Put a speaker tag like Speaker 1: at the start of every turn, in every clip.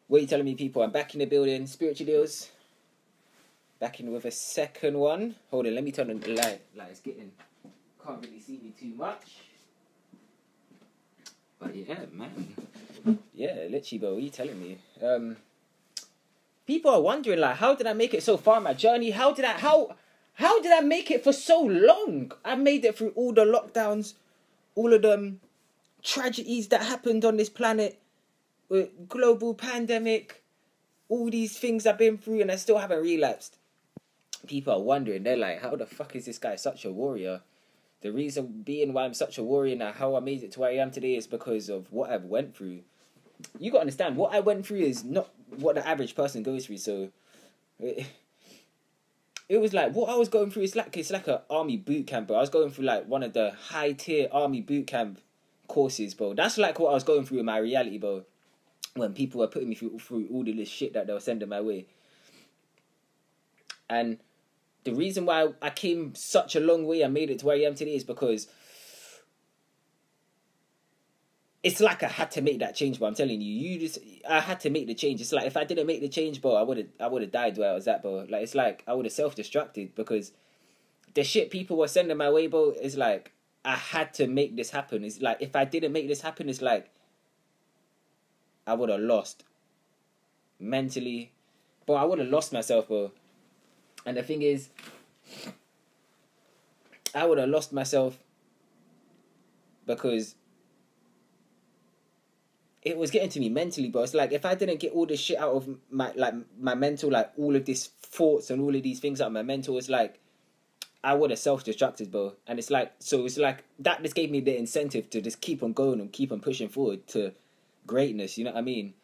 Speaker 1: What are you telling me, people? I'm back in the building. Spiritual Deals. Back in with a second one. Hold on, let me turn on the light. Like, it's getting... Can't really see me too much. But yeah, man. Yeah, literally, bro. What are you telling me? People are wondering, like, how did I make it so far in my journey? How did I make it for so long? I made it through all the lockdowns, all of them tragedies that happened on this planet, with global pandemic, all these things I've been through, and I still haven't relapsed. People are wondering, they're like, how the fuck is this guy such a warrior? The reason being why I'm such a warrior now, how I made it to where I am today, is because of what I've went through. You gotta understand, what I went through is not what the average person goes through, so... It was like, what I was going through, it's like an army boot camp, bro. I was going through, like, one of the high-tier army boot camp courses, bro. That's, like, what I was going through in my reality, bro. When people were putting me through all of this shit that they were sending my way. And the reason why I came such a long way and made it to where I am today is because it's like I had to make that change, bro. I'm telling you, I had to make the change. It's like if I didn't make the change, bro, I would have died where I was at, bro. Like, it's like I would have self-destructed because the shit people were sending my way, bro, is like I had to make this happen. It's like if I didn't make this happen, it's like I would have lost mentally, bro. I would have lost myself, bro. And the thing is, I would have lost myself because it was getting to me mentally, bro. It's like if I didn't get all this shit out of my mental, like all of these thoughts and all of these things out of my mental, it's like I would have self-destructed, bro. And it's like, so it's like that just gave me the incentive to just keep on going and keep on pushing forward to greatness, you know what I mean?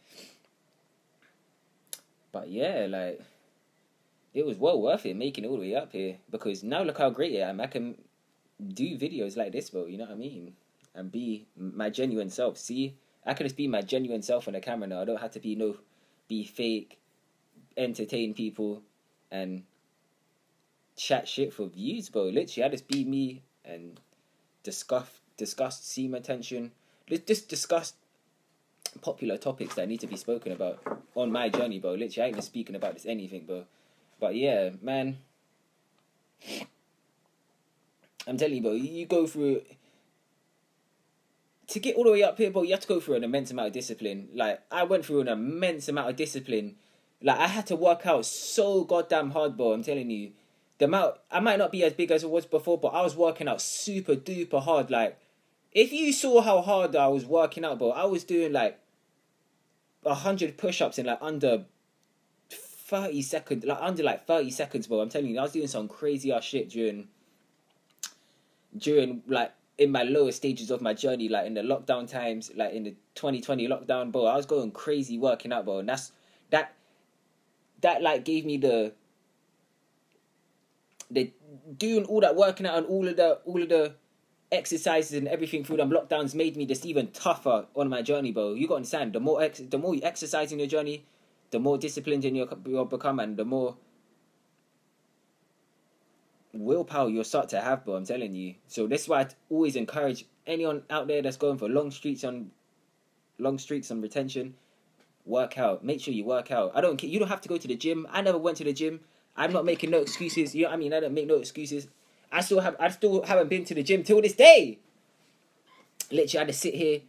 Speaker 1: But yeah, like, it was well worth it making it all the way up here, because now look how great I am. I can do videos like this, bro, you know what I mean? And be my genuine self. See, I can just be my genuine self on the camera now. I don't have to be fake, entertain people, and chat shit for views, bro. Literally, I just be me and discuss semen tension. Just discuss popular topics that need to be spoken about on my journey, bro. Literally, I ain't just speaking about this anything, bro. But yeah, man, I'm telling you, bro, you go through... To get all the way up here, bro, you have to go through an immense amount of discipline. Like, I went through an immense amount of discipline. Like, I had to work out so goddamn hard, bro, I'm telling you. The amount... I might not be as big as I was before, but I was working out super duper hard. Like, if you saw how hard I was working out, bro, I was doing, like, 100 push-ups in, like, under 30 seconds. Like, under, like, 30 seconds, bro. I'm telling you, I was doing some crazy-ass shit during, like, in my lowest stages of my journey, like in the lockdown times, like in the 2020 lockdown, bro, I was going crazy working out, bro, and that like gave me the doing all that working out and all of the exercises and everything through them lockdowns made me just even tougher on my journey, bro. You got to understand, the more you exercise in your journey, the more disciplined you'll become, and the more willpower you'll start to have, bro. I'm telling you. So that's why I always encourage anyone out there that's going for long streaks on retention. Work out. Make sure you work out. I don't care. You don't have to go to the gym. I never went to the gym. I'm not making no excuses. You know what I mean? I don't make no excuses. I still haven't been to the gym till this day. Literally, I just sit here.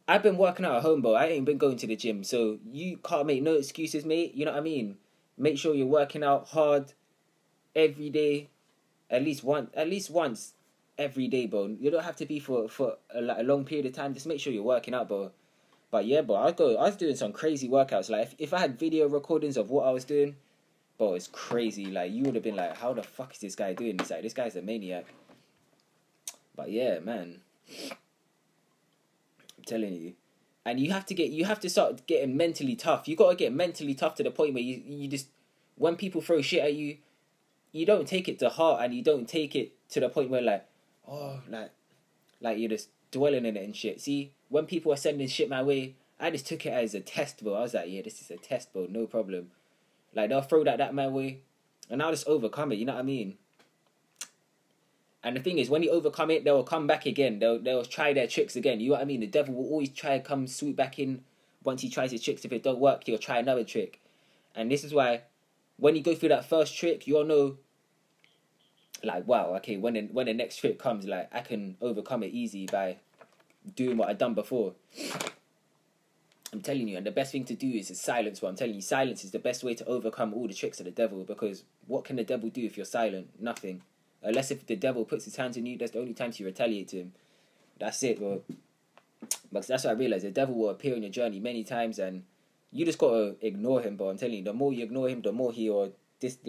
Speaker 1: I've been working out at home, bro. I ain't been going to the gym. So you can't make no excuses, mate. You know what I mean? Make sure you're working out hard every day. At least once every day, bro. You don't have to be for a long period of time. Just make sure you're working out, bro. But yeah, bro, I was doing some crazy workouts. Like, if I had video recordings of what I was doing, bro, it's crazy. Like, you would have been like, how the fuck is this guy doing? It's like, this guy's a maniac. But yeah, man, I'm telling you. And you have to start getting mentally tough. You gotta get mentally tough to the point where you just, when people throw shit at you, you don't take it to heart, and you don't take it to the point where, like, oh, like you're just dwelling in it and shit. See, when people are sending shit my way, I just took it as a test, bro. I was like, yeah, this is a test, bro, no problem. Like, they'll throw that my way, and I'll just overcome it, you know what I mean? And the thing is, when you overcome it, they'll come back again. They'll try their tricks again, you know what I mean? The devil will always try to come swoop back in once he tries his tricks, if it don't work, he'll try another trick. And this is why, when you go through that first trick, you'll know, like, wow, okay, when the next trick comes, like, I can overcome it easy by doing what I've done before. I'm telling you, and the best thing to do is silence. What I'm telling you, silence is the best way to overcome all the tricks of the devil, because what can the devil do if you're silent? Nothing. Unless if the devil puts his hands on you, that's the only time to retaliate to him. That's it, bro. But that's what I realized. The devil will appear on your journey many times, and you just gotta ignore him, bro. I'm telling you, the more you ignore him, the more he'll just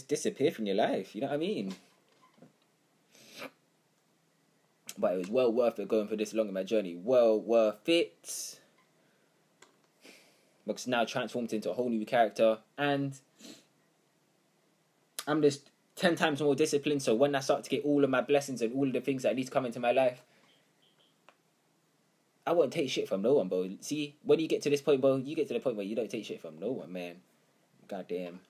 Speaker 1: disappear from your life. You know what I mean? But it was well worth it going for this long in my journey. Well worth it. Because now transformed into a whole new character, and I'm just 10 times more disciplined. So when I start to get all of my blessings and all of the things that need to come into my life, I won't take shit from no one, bro. See, when you get to this point, bro, you get to the point where you don't take shit from no one, man. Goddamn.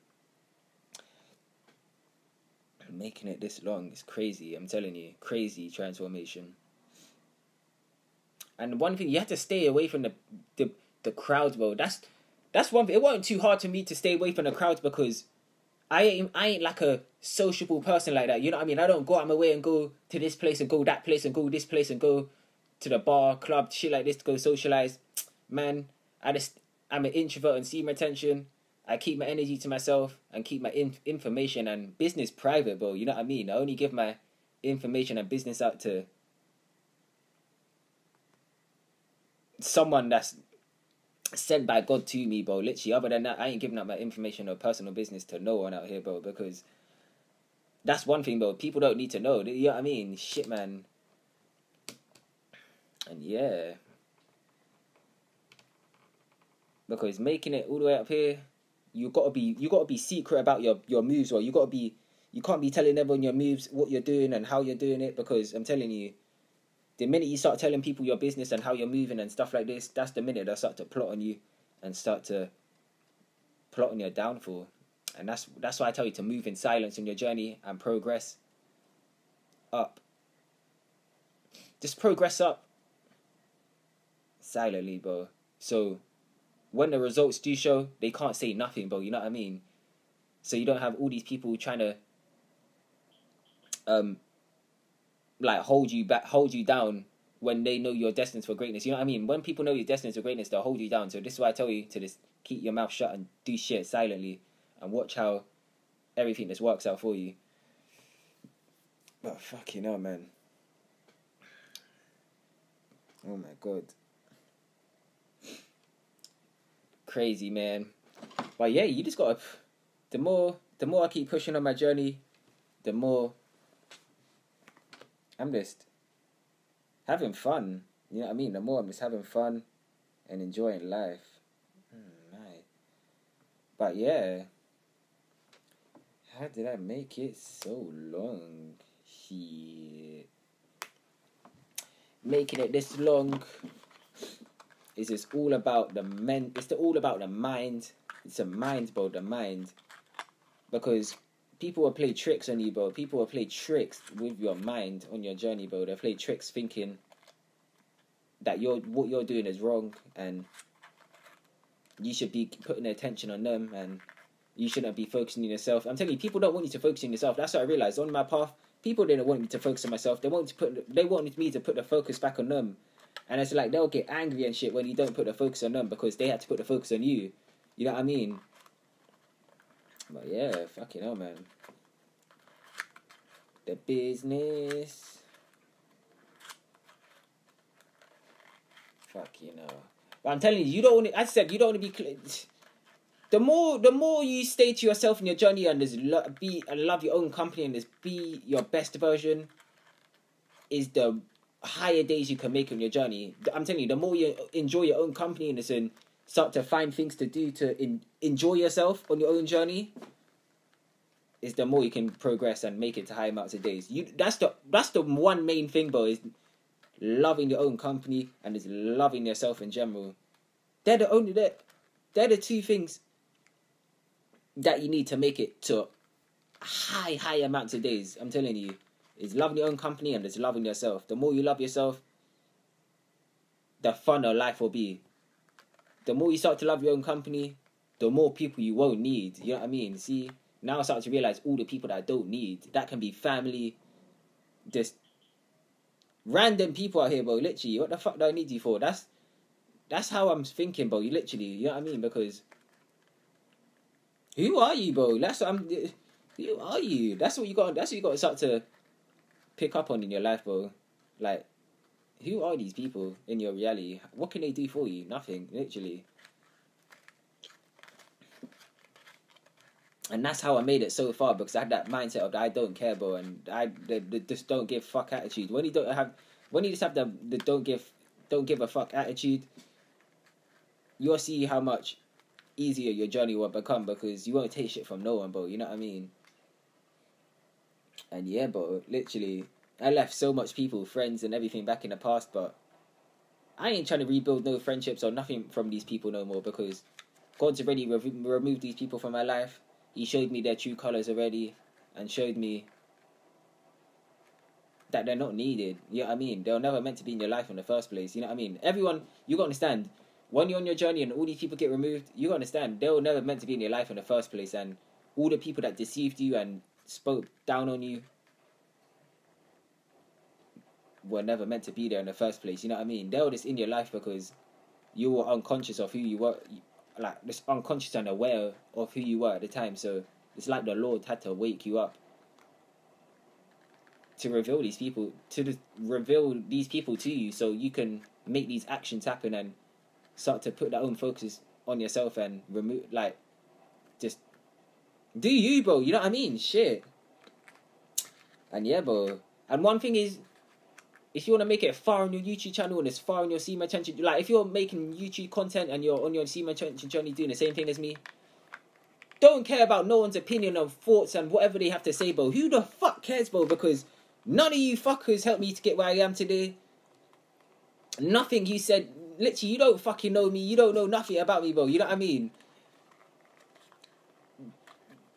Speaker 1: Making it this long is crazy, I'm telling you. Crazy transformation. And one thing, you have to stay away from the crowds, bro. That's one thing. It wasn't too hard to me to stay away from the crowds, because I ain't like a sociable person like that. You know what I mean? I don't go out my way and go to this place and go that place and go this place and go to the bar, club, shit like this to go socialize. Man, I'm an introvert and seam retention. I keep my energy to myself and keep my information and business private, bro. You know what I mean? I only give my information and business out to someone that's sent by God to me, bro. Literally, other than that, I ain't giving up my information or personal business to no one out here, bro, because that's one thing, bro. People don't need to know. You know what I mean? Shit, man. And yeah. Because making it all the way up here, you gotta be secret about your moves, or you can't be telling everyone your moves, what you're doing and how you're doing it, because I'm telling you, the minute you start telling people your business and how you're moving and stuff like this, that's the minute they'll start to plot on you and start to plot on your downfall. And that's why I tell you to move in silence in your journey and progress up. Just progress up silently, bro. So when the results do show, they can't say nothing, bro. You know what I mean? So you don't have all these people trying to hold you down when they know you're destined for greatness. You know what I mean? When people know you're destined for greatness, they'll hold you down. So this is why I tell you to just keep your mouth shut and do shit silently and watch how everything just works out for you. But fucking hell, man. Oh my God. Crazy, man. But yeah, you just gotta, the more I keep pushing on my journey, the more I'm just having fun. You know what I mean? The more I'm just having fun and enjoying life. Right. But yeah, how did I make it so long? Shit. Making it this long is just all about the men. It's all about the mind. It's a mind, bro. The mind, because people will play tricks on you, bro. People will play tricks with your mind on your journey, bro. They'll play tricks thinking that what you're doing is wrong, and you should be putting attention on them, and you shouldn't be focusing on yourself. I'm telling you, people don't want you to focus on yourself. That's what I realized on my path. People didn't want me to focus on myself. They wanted me to put the focus back on them. And it's like they'll get angry and shit when you don't put the focus on them because they had to put the focus on you. You know what I mean? But yeah, fucking hell, man. The business. Fucking hell. But I'm telling you, you don't want to, as I said, you don't want to be... The more you stay to yourself in your journey and just love your own company and just be your best version, is the higher days you can make on your journey. I'm telling you, the more you enjoy your own company and start to find things to do to enjoy yourself on your own journey, is the more you can progress and make it to high amounts of days. That's the one main thing, bro, is loving your own company and is loving yourself in general. They're the two things that you need to make it to high amounts of days. I'm telling you, is loving your own company and is loving yourself. The more you love yourself, the funner life will be. The more you start to love your own company, the more people you won't need. You know what I mean? See, now I start to realize all the people that I don't need. That can be family, just random people out here, bro. Literally, what the fuck do I need you for? That's how I'm thinking, bro. You literally, you know what I mean? Because who are you, bro? Who are you? That's what you got. That's what you got to start to pick up on in your life, bro. Like, who are these people in your reality? What can they do for you? Nothing, literally. And that's how I made it so far, because I had that mindset of I don't care, bro, and the just don't give fuck attitude. When you just have the don't give a fuck attitude, you'll see how much easier your journey will become, because you won't take shit from no one, bro. You know what I mean? And yeah, bro, literally, I left so much people, friends, and everything back in the past, but I ain't trying to rebuild no friendships or nothing from these people no more, because God's already removed these people from my life. He showed me their true colours already, and showed me that they're not needed. You know what I mean? They were never meant to be in your life in the first place. You know what I mean? Everyone, you gotta understand, when you're on your journey and all these people get removed, you gotta understand, they were never meant to be in your life in the first place, and all the people that deceived you and spoke down on you were never meant to be there in the first place. You know what I mean? They were just in your life because you were unconscious of who you were, like just unconscious and aware of who you were at the time. So it's like the Lord had to wake you up to reveal these people to you, so you can make these actions happen and start to put that own focus on yourself and remove, like, just do you, bro. You know what I mean? Shit. And yeah, bro. And one thing is, if you want to make it far on your YouTube channel and it's far on your See My Attention, like if you're making YouTube content and you're on your See My Attention journey doing the same thing as me, don't care about no one's opinion or thoughts and whatever they have to say, bro. Who the fuck cares, bro? Because none of you fuckers helped me to get where I am today. Nothing you said, literally, you don't fucking know me. You don't know nothing about me, bro. You know what I mean?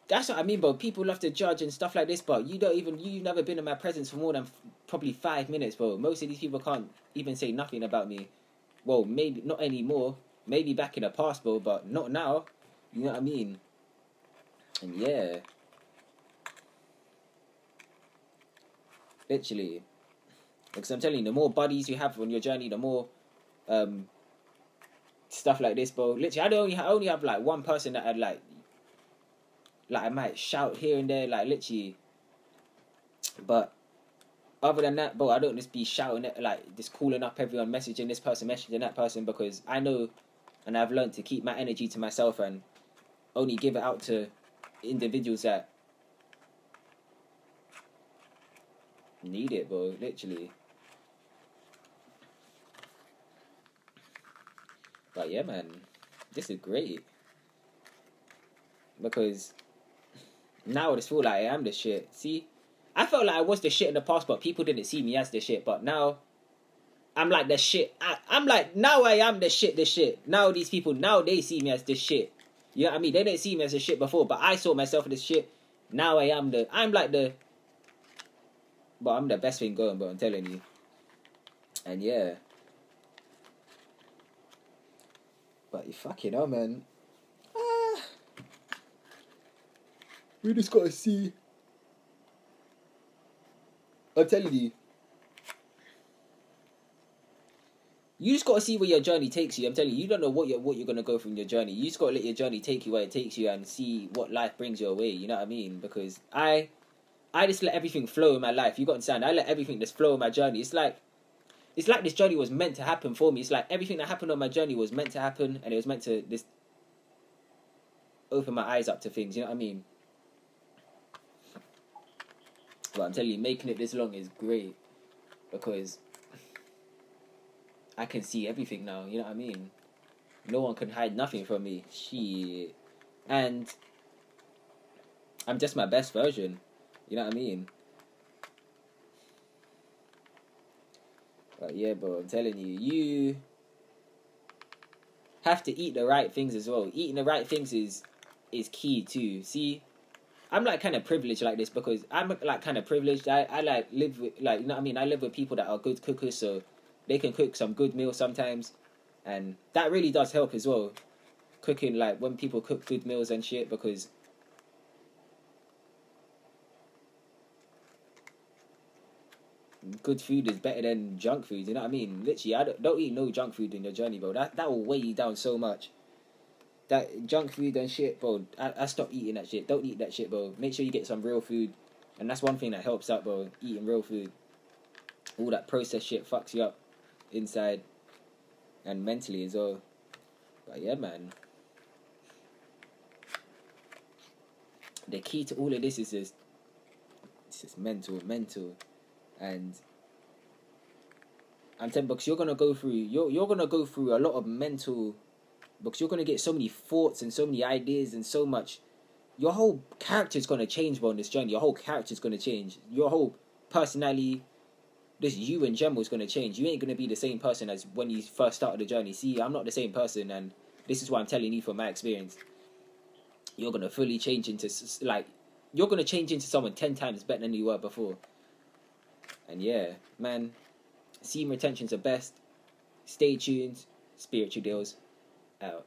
Speaker 1: That's what I mean, bro. People love to judge and stuff like this, but you've never been in my presence for more than probably 5 minutes, bro. Most of these people can't even say nothing about me. Well, maybe not anymore. Maybe back in the past, bro, but not now. You know what I mean? And yeah. Literally. Because I'm telling you, the more buddies you have on your journey, the more stuff like this, bro. Literally, I only have like one person that I'd like I might shout here and there, like literally. But other than that, bro, I don't just be shouting it, like just calling up everyone, messaging this person, messaging that person, because I know and I've learned to keep my energy to myself and only give it out to individuals that need it, bro. Literally. But yeah, man, this is great, because now I just feel like I am the shit. See, I felt like I was the shit in the past, but people didn't see me as the shit. But now, I'm like the shit. I'm like, now I am the shit. Now these people, now they see me as the shit. You know what I mean? They didn't see me as the shit before, but I saw myself as the shit. Now I'm like the, but I'm the best thing going, bro, I'm telling you. And yeah. But you fucking hell, man. We just gotta see. I'm telling you. You just gotta see where your journey takes you. I'm telling you, you don't know what you're gonna go from your journey. You just gotta let your journey take you where it takes you and see what life brings your way. You know what I mean? Because I just let everything flow in my life. You gotta understand. I let everything just flow in my journey. It's like this journey was meant to happen for me. It's like everything that happened on my journey was meant to happen, and it was meant to just open my eyes up to things. You know what I mean? But I'm telling you, making it this long is great, because I can see everything now. You know what I mean? No one can hide nothing from me. Shit. And I'm just my best version. You know what I mean? But yeah, bro, I'm telling you, you have to eat the right things as well. Eating the right things is key too. See, I'm like kind of privileged like this, because I'm like kind of privileged. I like live with, like, you know what I mean? I live with people that are good cookers, so they can cook some good meals sometimes, and that really does help as well. Cooking, like when people cook good meals and shit, because good food is better than junk food. You know what I mean? Literally, don't eat no junk food in your journey, bro. That will weigh you down so much. That junk food and shit, bro. I stopped eating that shit. Don't eat that shit, bro. Make sure you get some real food, and that's one thing that helps out, bro. Eating real food. All that processed shit fucks you up inside and mentally as well. But yeah, man. The key to all of this is just mental, and I'm telling, because you're gonna go through a lot of mental, because you're gonna get so many thoughts and so many ideas and so much. Your whole character's gonna change, bro, on this journey. Your whole character's gonna change. Your whole personality, this you in general is gonna change. You ain't gonna be the same person as when you first started the journey. See, I'm not the same person, and this is what I'm telling you from my experience. You're gonna fully change into someone 10 times better than you were before. And yeah, man, seam retention's the best. Stay tuned. Spiritual Deals out.